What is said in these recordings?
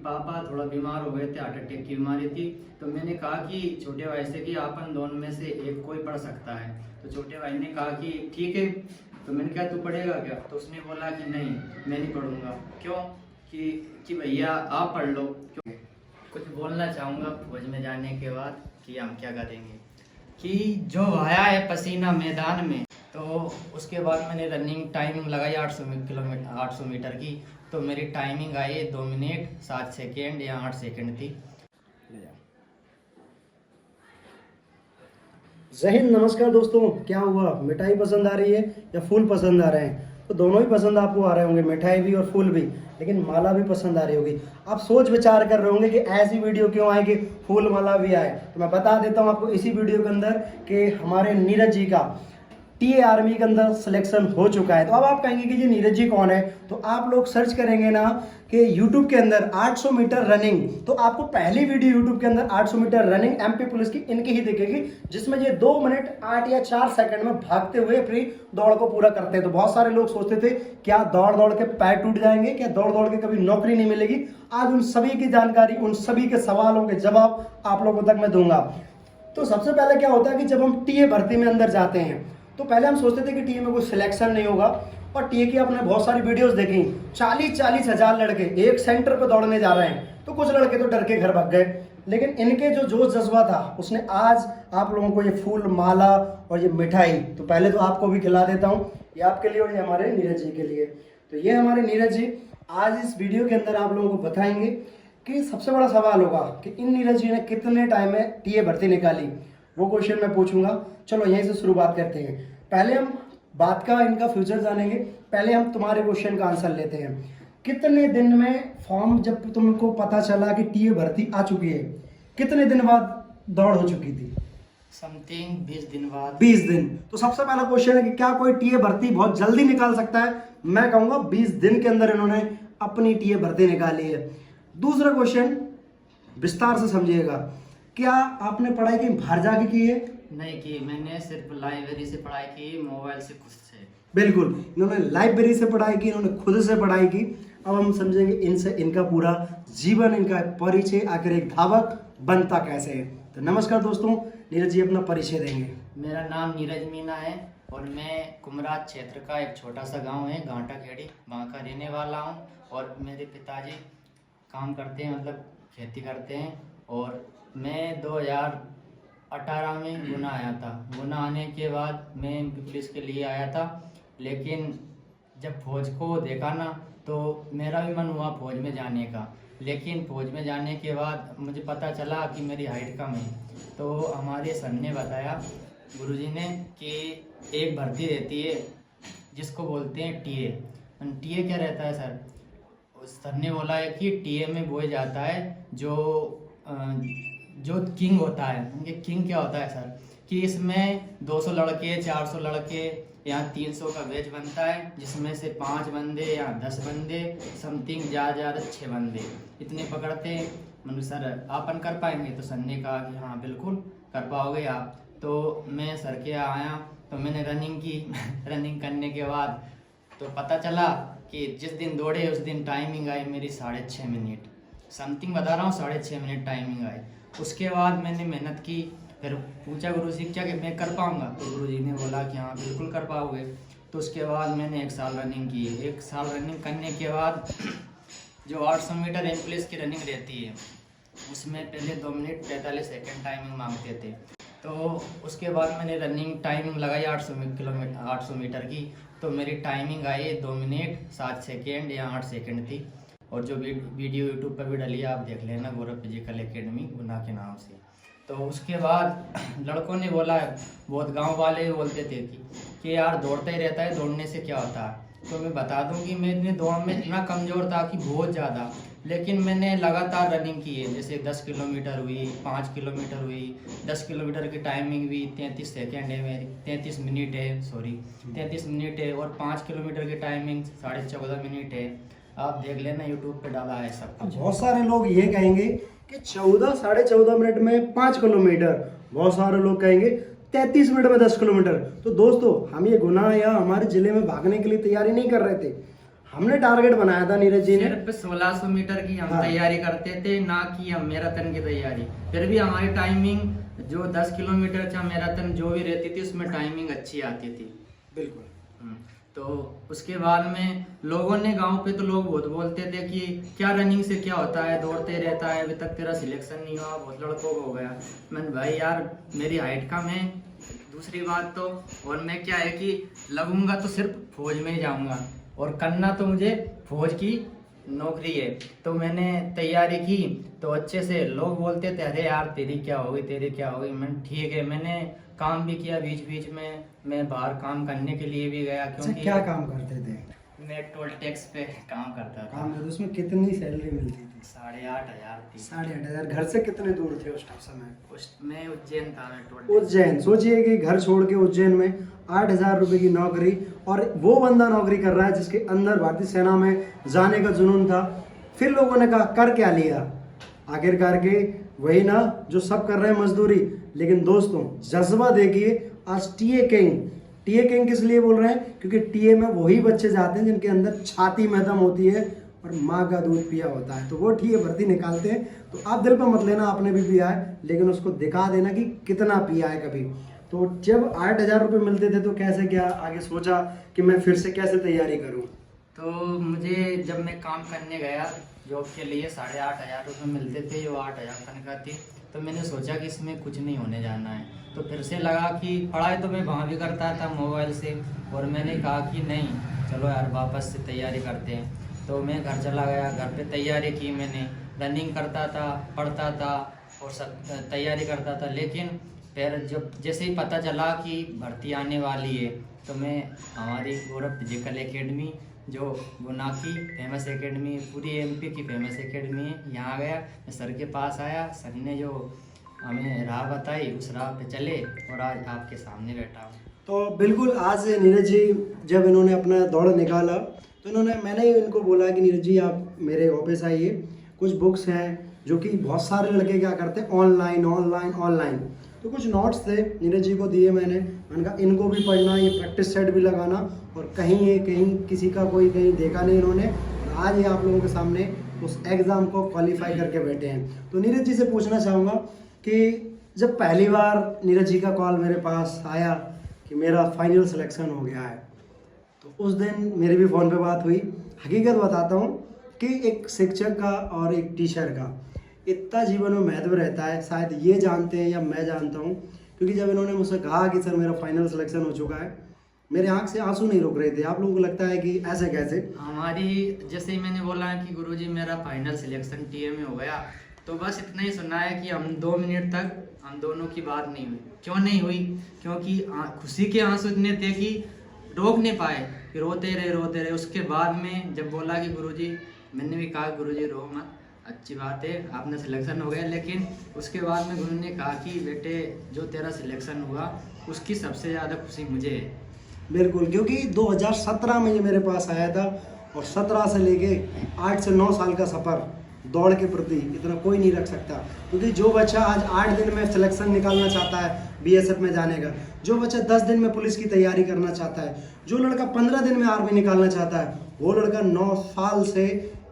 पापा थोड़ा बीमार हो गए थे, हार्ट अटैक की बीमारी थी। तो मैंने कहा कि छोटे भाई से कि अपन दोनों में से एक कोई पढ़ सकता है। तो छोटे भाई ने कहा कि ठीक है। तो मैंने कहा तू पढ़ेगा क्या? तो उसने बोला कि नहीं मैं नहीं पढ़ूंगा। क्यों? कि भैया आप पढ़ लो। क्यों? कुछ बोलना चाहूँगा फौज में जाने के बाद कि हम क्या करेंगे, कि जो आया है पसीना मैदान में। तो उसके बाद मैंने रनिंग टाइमिंग लगाई 800 मीटर की। तो मेरी टाइमिंग आई 2 मिनट 7 सेकेंड या 8 सेकेंड थी। जय हिंद। नमस्कार दोस्तों, क्या हुआ? मिठाई पसंद आ रही है या फूल पसंद आ रहे हैं? तो दोनों ही पसंद आपको आ रहे होंगे, मिठाई भी और फूल भी, लेकिन माला भी पसंद आ रही होगी। आप सोच विचार कर रहे होंगे कि ऐसी वीडियो क्यों आए कि फूल माला भी आए। तो मैं बता देता हूं आपको इसी वीडियो के अंदर कि हमारे नीरज जी का टीए आर्मी के अंदर सिलेक्शन हो चुका है। तो अब आप कहेंगे कि ये नीरज जी कौन है? तो आप लोग सर्च करेंगे ना कि YouTube के अंदर 800 मीटर रनिंग, तो आपको पहली वीडियो YouTube के अंदर 800 मीटर रनिंग MP पुलिस की इनकी ही दिखेगी, जिसमें ये 2 मिनट 8 या 4 सेकंड में भागते हुए अपनी दौड़ को पूरा करते हैं। तो बहुत सारे लोग सोचते थे क्या दौड़ दौड़ के पैर टूट जाएंगे, क्या दौड़ दौड़ के कभी नौकरी नहीं मिलेगी। आज उन सभी की जानकारी, उन सभी के सवालों के जवाब आप लोगों तक मैं दूंगा। तो सबसे पहले क्या होता है कि जब हम टीए भर्ती में अंदर जाते हैं तो पहले हम सोचते थे कि टीए में कोई सिलेक्शन नहीं होगा, और टीए की आपने बहुत सारी वीडियोस देखी, 40-40 हजार लड़के एक सेंटर पर दौड़ने जा रहे हैं। तो कुछ लड़के तो डर के घर भाग गए, लेकिन इनके जो जोश जज्बा था उसने आज आप लोगों को ये फूल माला और ये मिठाई, तो पहले तो आपको भी खिला देता हूँ, ये आपके लिए और ये हमारे नीरज जी के लिए। तो ये हमारे नीरज जी आज इस वीडियो के अंदर आप लोगों को बताएंगे कि सबसे बड़ा सवाल होगा कि इन नीरज जी ने कितने टाइम में टीए भर्ती निकाली, वो क्वेश्चन मैं पूछूंगा। चलो यहीं से शुरुआत करते हैं। पहले हम बात का इनका फ्यूचर जानेंगे, पहले हम तुम्हारे क्वेश्चन का आंसर लेते हैं। कितने दिन में फॉर्म, जब तुमको पता चला कि टीए भर्ती आ चुकी है, कितने दिन बाद दौड़ हो चुकी थी? समथिंग 20 दिन बाद। 20 दिन। तो सबसे पहला क्वेश्चन है कि क्या कोई टीए भर्ती बहुत जल्दी निकाल सकता है? मैं कहूंगा 20 दिन के अंदर इन्होंने अपनी टीए भर्ती निकाली है। दूसरा क्वेश्चन विस्तार से समझिएगा, क्या आपने पढ़ाई कहीं बाहर जाके की है? नहीं की, मैंने सिर्फ लाइब्रेरी से पढ़ाई की, मोबाइल से खुद से। बिल्कुल, इन्होंने लाइब्रेरी से पढ़ाई की, इन्होंने खुद से पढ़ाई की। अब हम समझेंगे इनसे इनका पूरा जीवन, इनका परिचय, आखिर एक धावक बनता कैसे है। तो नमस्कार दोस्तों, नीरज जी अपना परिचय देंगे। मेरा नाम नीरज मीना है और मैं कुमराज क्षेत्र का एक छोटा सा गांव है घाटा खेड़ी, वहाँ का रहने वाला हूँ। और मेरे पिताजी काम करते हैं, मतलब खेती करते हैं। और मैं 2018 में गुना आया था। गुना आने के बाद मैं पुलिस के लिए आया था, लेकिन जब फौज को देखा ना तो मेरा भी मन हुआ फौज में जाने का। लेकिन फौज में जाने के बाद मुझे पता चला कि मेरी हाइट कम है। तो हमारे सर ने बताया, गुरुजी ने, कि एक भर्ती रहती है जिसको बोलते हैं टीए। टीए क्या रहता है सर? सर ने बोला है कि टीए में बोया जाता है जो किंग होता है। उनके किंग क्या होता है सर? कि इसमें 200 लड़के, 400 लड़के या 300 का बैच बनता है, जिसमें से 5 बंदे या 10 बंदे, समथिंग ज़्यादा 6 बंदे इतने पकड़ते हैं। मैंने सर आपन कर पाएंगे? तो सर ने कहा कि हाँ बिल्कुल कर पाओगे आप। तो मैं सर के यहाँ आया तो मैंने रनिंग की। रनिंग करने के बाद तो पता चला कि जिस दिन दौड़े उस दिन टाइमिंग आई मेरी 6.5 मिनट, समथिंग बता रहा हूँ, 6.5 मिनट टाइमिंग आई। उसके बाद मैंने मेहनत की, फिर पूछा गुरुजी क्या कि मैं कर पाऊँगा? तो गुरुजी ने बोला कि हाँ बिल्कुल कर पाओगे। तो उसके बाद मैंने 1 साल रनिंग की। 1 साल रनिंग करने के बाद जो 800 मीटर एम्प्लेस की रनिंग रहती है उसमें पहले 2 मिनट 43 सेकेंड टाइमिंग मांगते थे। तो उसके बाद मैंने रनिंग टाइमिंग लगाई 800 मीटर की। तो मेरी टाइमिंग आई 2 मिनट 7 सेकेंड या 8 सेकेंड थी। और जो वीडियो यूट्यूब पर भी डली है आप देख लेना, गौरव फिजिकल एकेडमी गुना के नाम से। तो उसके बाद लड़कों ने बोला, बहुत गांव वाले बोलते थे कि यार दौड़ता ही रहता है, दौड़ने से क्या होता है? तो मैं बता दूं कि मैं इतनी दौड़ में इतना कमज़ोर था कि बहुत ज़्यादा, लेकिन मैंने लगातार रनिंग की है। जैसे 10 किलोमीटर हुई, 5 किलोमीटर हुई। 10 किलोमीटर की टाइमिंग भी 33 सेकेंड है मेरी, 33 मिनट है, सॉरी 33 मिनट है। और 5 किलोमीटर की टाइमिंग 14.5 मिनट है। आप देख लेना, यूट्यूब पे डाला है सब कुछ। बहुत सारे लोग ये कहेंगे कि 14-14.5 मिनट में 5 किलोमीटर, बहुत सारे लोग कहेंगे 33 मिनट में 10 किलोमीटर। तो दोस्तों, हम ये गुना या हमारे जिले में भागने के लिए तैयारी नहीं कर रहे थे, हमने टारगेट बनाया था नीरज जी ने, सिर्फ 1600 मीटर की हम हाँ। तैयारी करते थे, ना कि हम मैराथन की तैयारी। फिर भी हमारी टाइमिंग जो 10 किलोमीटर का मैराथन जो भी रहती थी उसमें टाइमिंग अच्छी आती थी। बिल्कुल। तो उसके बाद में लोगों ने गांव पे तो लोग बहुत बोलते थे कि क्या रनिंग से क्या होता है, दौड़ते रहता है, अभी तक तेरा सिलेक्शन नहीं हुआ, बहुत लड़कों को हो गया। मैंने भाई यार मेरी हाइट कम है, दूसरी बात तो, और मैं क्या है कि लगूंगा तो सिर्फ फौज में ही जाऊंगा और करना तो मुझे फौज की नौकरी है। तो मैंने तैयारी की तो अच्छे से लोग बोलते थे अरे यार तेरी क्या होगी, तेरी क्या होगी। मैंने ठीक है, मैंने काम भी किया बीच बीच में, मैं बाहर काम करने के लिए भी गया अच्छा, क्योंकि क्या काम करते थे? मैं टोल टैक्स पे काम करता था। काम करते, उसमें कितनी सैलरी मिलती थी? 8,500 थी। 8,500। घर से कितने दूर थे उस समय? मैं उज्जैन था, मैं टोल उज्जैन। सोचिए कि घर छोड़ के उज्जैन में 8,000 रुपए की नौकरी, और वो बंदा नौकरी कर रहा है जिसके अंदर भारतीय सेना में जाने का जुनून था। फिर लोगों ने कहा कर क्या लिया, आखिरकार के वही ना जो सब कर रहे हैं, मजदूरी। लेकिन दोस्तों जज्बा देखिए, आज टीए किंग किस लिए बोल रहे हैं? क्योंकि टीए में वही बच्चे जाते हैं जिनके अंदर छाती में दम होती है और माँ का दूध पिया होता है, तो वो टीए भर्ती निकालते हैं। तो आप दिल पे मत लेना आपने भी पिया है, लेकिन उसको दिखा देना कि कितना पिया है कभी। तो जब 8,000 रुपये मिलते थे तो कैसे क्या आगे सोचा कि मैं फिर से कैसे तैयारी करूँ? तो मुझे जब मैं काम करने गया जॉब के लिए 8,500 रुपये मिलते थे, जो 8,000 तनख्वाह थी। तो मैंने सोचा कि इसमें कुछ नहीं होने जाना है, तो फिर से लगा कि पढ़ाई तो मैं वहाँ भी करता था मोबाइल से, और मैंने कहा कि नहीं चलो यार वापस से तैयारी करते हैं। तो मैं घर चला गया, घर पे तैयारी की मैंने, रनिंग करता था, पढ़ता था और सब तैयारी करता था। लेकिन फिर जब जैसे ही पता चला कि भर्ती आने वाली है, तो मैं हमारी गौरव फिजिकल एकेडमी जो गुना की फेमस एकेडमी, पूरी एमपी की फेमस एकेडमी है, यहाँ गया। मैं सर के पास आया, सर ने जो हमें राह बताई उस राह पे चले और आज आपके सामने बैठा हूँ। तो बिल्कुल आज नीरज जी जब इन्होंने अपना दौड़ निकाला तो मैंने इनको बोला कि नीरज जी आप मेरे ऑफिस आइए, कुछ बुक्स हैं जो कि बहुत सारे लड़के क्या करते हैं ऑनलाइन, तो कुछ नोट्स थे नीरज जी को दिए मैंने कहा इनको भी पढ़ना, ये प्रैक्टिस सेट भी लगाना, और कहीं किसी का कोई कहीं देखा नहीं इन्होंने, और आज ये आप लोगों के सामने उस एग्ज़ाम को क्वालिफाई करके बैठे हैं। तो नीरज जी से पूछना चाहूँगा कि जब पहली बार नीरज जी का कॉल मेरे पास आया कि मेरा फाइनल सिलेक्शन हो गया है, तो उस दिन मेरी भी फ़ोन पे बात हुई। हकीकत बताता हूँ कि एक शिक्षक का और एक टीचर का इतना जीवन में महत्व रहता है, शायद ये जानते हैं या मैं जानता हूँ, क्योंकि जब इन्होंने मुझसे कहा कि सर मेरा फाइनल सिलेक्शन हो चुका है, मेरे आँख से आंसू नहीं रुक रहे थे। आप लोगों को लगता है कि ऐसे कैसे? हमारी जैसे ही मैंने बोला कि गुरुजी मेरा फाइनल सिलेक्शन टीए में हो गया, तो बस इतना ही सुना है कि हम 2 मिनट तक हम दोनों की बात नहीं हुई। क्यों नहीं हुई? क्योंकि खुशी के आंसू इतने थे कि रोक नहीं पाए, कि रोते रहे। उसके बाद में जब बोला कि गुरुजी, मैंने भी कहा गुरुजी रो मत, अच्छी बात है आपने सिलेक्शन हो गया। लेकिन उसके बाद में गुरु ने कहा कि बेटे जो तेरा सिलेक्शन हुआ उसकी सबसे ज़्यादा खुशी मुझे है। बिल्कुल, क्योंकि 2017 में ये मेरे पास आया था, और 17 से लेके 8 से 9 साल का सफ़र दौड़ के प्रति इतना कोई नहीं रख सकता। क्योंकि जो बच्चा आज 8 दिन में सिलेक्शन निकालना चाहता है बीएसएफ में जाने का, जो बच्चा 10 दिन में पुलिस की तैयारी करना चाहता है, जो लड़का 15 दिन में आर्मी निकालना चाहता है, वो लड़का 9 साल से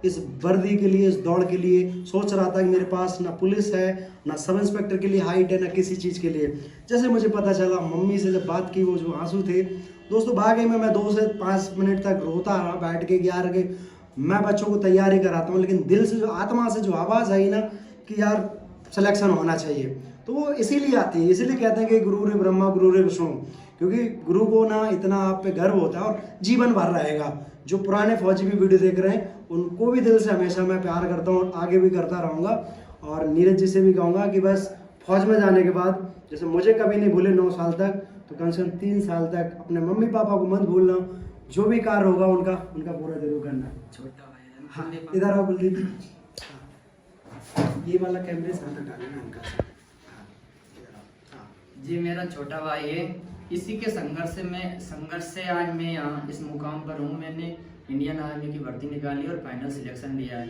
इस वर्दी के लिए, इस दौड़ के लिए सोच रहा था कि मेरे पास ना पुलिस है, ना सब इंस्पेक्टर के लिए हाइट है, ना किसी चीज़ के लिए। जैसे मुझे पता चला, मम्मी से जब बात की, वो जो आंसू थे दोस्तों, भागे में मैं 2 से 5 मिनट तक रोता रहा बैठ के, यार के मैं बच्चों को तैयारी कराता हूँ, लेकिन दिल से जो, आत्मा से जो आवाज़ आई ना कि यार सिलेक्शन होना चाहिए, तो वो इसीलिए आती है। इसीलिए कहते हैं कि गुरु रे ब्रह्मा गुरु रे विष्णु, क्योंकि गुरु को ना इतना आप पे गर्व होता है और जीवन भर रहेगा। जो पुराने फौजी भी वीडियो देख रहे हैं उनको भी दिल से हमेशा मैं प्यार करता हूँ और आगे भी करता रहूँगा। और नीरज जी से भी कहूँगा कि बस फौज में जाने के बाद जैसे मुझे कभी नहीं भूले 9 साल तक, तो कम से कम 3 साल तक अपने मम्मी पापा को मत भूलना। जो भी कार्य होगा उनका पूरा जरूर करना। छोटा भाई है। हाँ, इधर आओ कुलदीप। ये वाला कैमरे से हटा लेना उनका। जी मेरा छोटा भाई है, इसी के संघर्ष से आज मैं यहाँ इस मुकाम पर हूँ। मैंने इंडियन आर्मी की भर्ती निकाली और फाइनल सिलेक्शन लिया है।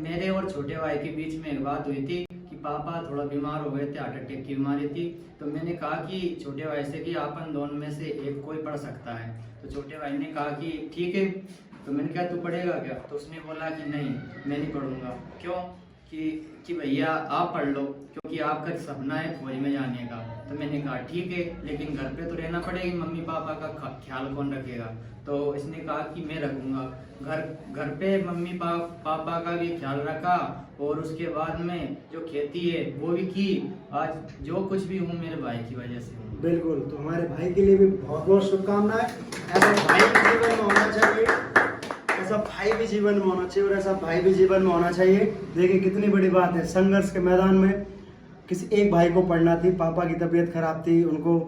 मेरे और छोटे भाई के बीच में एक बात हुई थी कि पापा थोड़ा बीमार हो गए थे, हार्ट अटैक की बीमारी थी। तो मैंने कहा कि छोटे भाई से कि अपन दोनों में से एक कोई पढ़ सकता है। तो छोटे भाई ने कहा कि ठीक है तो मैंने कहा तू पढ़ेगा क्या? तो उसने बोला कि नहीं मैं नहीं पढ़ूंगा। क्यों? कि भैया आप पढ़ लो, क्योंकि आपका सपना है फौज में जाने का। तो मैंने कहा ठीक है, लेकिन घर पे तो रहना पड़ेगा, मम्मी पापा का ख्याल कौन रखेगा? तो इसने कहा कि मैं रखूंगा। घर पे मम्मी पापा का भी ख्याल रखा, और उसके बाद में जो खेती है वो भी की। आज जो कुछ भी हूँ मेरे भाई की वजह से हूँ। बिल्कुल, तो हमारे भाई के लिए भी बहुत बहुत शुभकामनाएं। ऐसा भाई भी जीवन में होना चाहिए, ऐसा भाई भी जीवन में होना चाहिए, और ऐसा भाई भी जीवन में होना चाहिए। देखिए कितनी बड़ी बात है, संघर्ष के मैदान में किसी एक भाई को पढ़ना थी, पापा की तबीयत खराब थी, उनको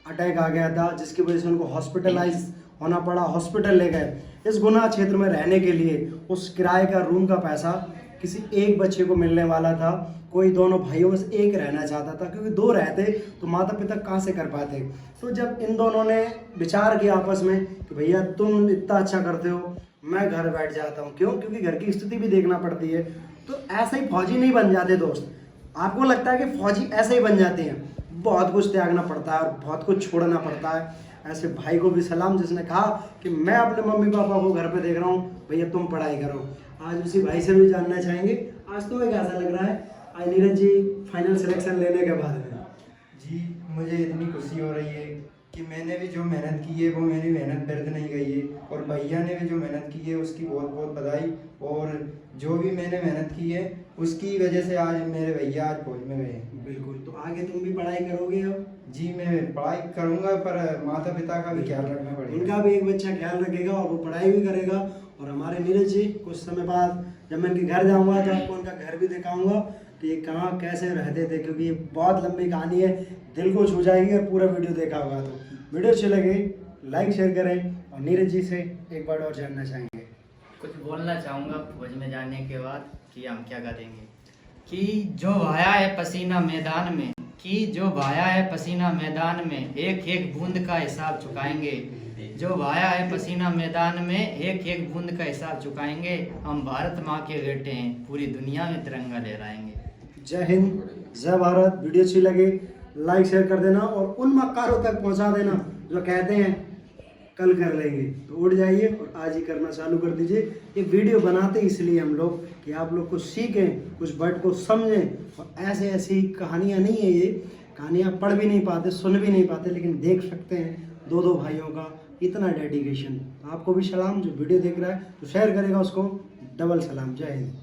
अटैक आ गया था, जिसकी वजह से उनको हॉस्पिटलाइज होना पड़ा, हॉस्पिटल ले गए। इस गुना क्षेत्र में रहने के लिए उस किराए का रूम का पैसा किसी एक बच्चे को मिलने वाला था। कोई दोनों भाइयों में से एक रहना चाहता था, क्योंकि दो रहते तो माता पिता कहाँ से कर पाते। तो जब इन दोनों ने विचार किया आपस में कि भैया तुम इतना अच्छा करते हो, मैं घर बैठ जाता हूँ। क्यों? क्योंकि घर की स्थिति भी देखना पड़ती है। तो ऐसे ही फौजी नहीं बन जाते दोस्त। आपको लगता है कि फौजी ऐसे ही बन जाते हैं? बहुत कुछ त्यागना पड़ता है और बहुत कुछ छोड़ना पड़ता है। ऐसे भाई को भी सलाम जिसने कहा कि मैं अपने मम्मी पापा को घर पे देख रहा हूँ, भैया तुम पढ़ाई करो। आज उसी भाई से भी जानना चाहेंगे, आज तुम्हें कैसा लग रहा है आज नीरज जी फाइनल सिलेक्शन लेने के बाद में? जी मुझे इतनी खुशी हो रही है कि मैंने भी जो मेहनत की है वो मेरी मेहनत व्यर्थ नहीं गई है, और भैया ने भी जो मेहनत की है उसकी बहुत बहुत बधाई। और जो भी मैंने मेहनत की है उसकी वजह से आज मेरे भैया आज फौज में गए हैं। बिल्कुल, तो आगे तुम भी पढ़ाई करोगे अब? जी मैं पढ़ाई करूँगा, पर माता पिता का भी ख्याल रखना पड़ेगा। उनका भी एक बच्चा ख्याल रखेगा और वो पढ़ाई भी करेगा। और हमारे नीरज जी कुछ समय बाद जब मैं इनके घर जाऊंगा तो आपको उनका घर भी दिखाऊंगा कि ये कहाँ कैसे रहते थे, क्योंकि ये बहुत लंबी कहानी है, दिल को छू जाएगी। और पूरा वीडियो देखा होगा तो वीडियो अच्छी लगे लाइक शेयर करें। और नीरज जी से एक बार और जानना चाहेंगे, कुछ बोलना चाहूँगा फौज में जाने के बाद कि हम क्या करेंगे। कि जो भाया है पसीना मैदान में, कि जो भाया है पसीना मैदान में, एक एक बूंद का हिसाब चुकाएंगे। जो भाया है पसीना मैदान में, एक एक बूंद का हिसाब चुकाएंगे। हम भारत माँ के बेटे हैं, पूरी दुनिया में तिरंगा लहराएंगे। जय हिंद, जय भारत। वीडियो अच्छी लगे लाइक शेयर कर देना और उन मक्कारों तक पहुंचा देना जो कहते हैं कल कर लेंगे, तो उठ जाइए और आज ही करना चालू कर दीजिए। ये वीडियो बनाते इसलिए हम लोग कि आप लोग कुछ सीखें, कुछ वर्ड को समझें। और ऐसे ऐसी कहानियाँ नहीं है, ये कहानियाँ पढ़ भी नहीं पाते, सुन भी नहीं पाते, लेकिन देख सकते हैं दो दो भाइयों का इतना डेडिकेशन। आपको भी सलाम, जो वीडियो देख रहा है तो शेयर करेगा उसको डबल सलाम। जय हिंद।